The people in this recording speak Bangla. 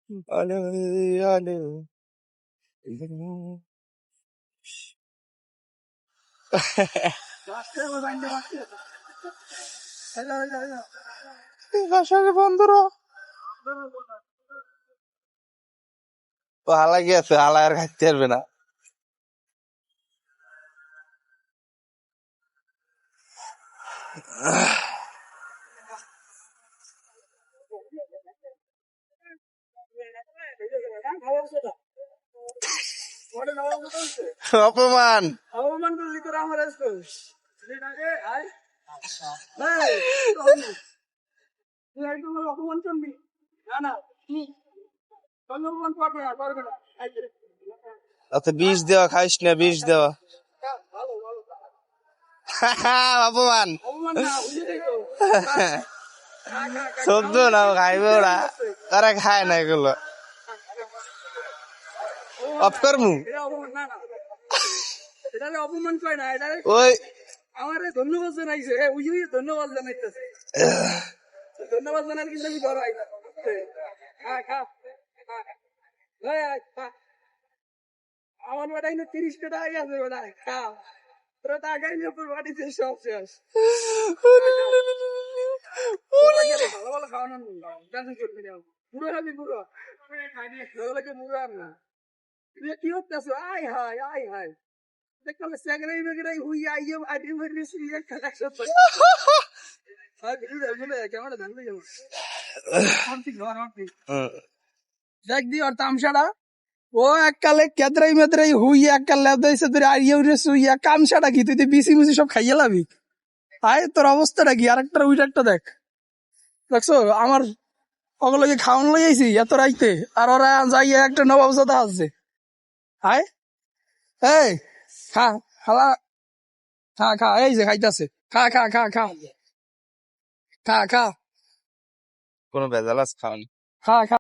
আলো আলো বাসার বন্ধুরা ও হালা গিয়েছে, হালা আর খাইতে পারবে না। অপমান অপমান করলি তোরা আমার অপমান করবি না না অপমান করবে না করবে না আচ্ছা বিষ দেওয়া খাইস না, বিষ দেওয়া ভালো ভালো অপমান অপমান না বুঝলি তো সদ্য না খাইবে ওরা, ওরা খায় না এগুলো। অফ করমু এটা অপমান না না এটা অপমান কয় না, এটা ওই আমার ধন্যবাদ জানাইছে ওই ধন্যবাদ জানাইতেছে ধন্যবাদ জানার কিন্তু আমি ধরাই না আমার বেটাই না 30টা টাকা গেছে বেটাই খা তোরা টাকাই নিয়ে তোর বাড়িতে সব শেষ ভালো ভালো খাওয়ানো টেনশন করবি না পুরো খাবি পুরো পুরো আর না কি হতেছ আয় হায় আয় হায় দেখলে সেগরাই বেগরাই হুই আইয়ে আইডি মেরেছি একটা একসাথে কেমন জানবে দেখ দি আর তামসাটা ও এককালে কেদরাই মেদরাই হুই এককাল লেদাইছে তোর আর ইয়ে সুইয়া কামসাটা কি তুই বিসি মুসি সব খাইয়ে লাবি আয় তোর অবস্থাটা কি আর একটা ওইটা একটা দেখ দেখছো আমার ওগুলোকে খাওয়ান লইয়াছি এত রাইতে আর ওরা যাইয়া একটা নবাবজাদা আসছে আয় এই খা খালা খা খা এই যে খাইতাছে খা খা খা খা খা খা কোনো ভেজাল আছে খাওয়ানি? খা খা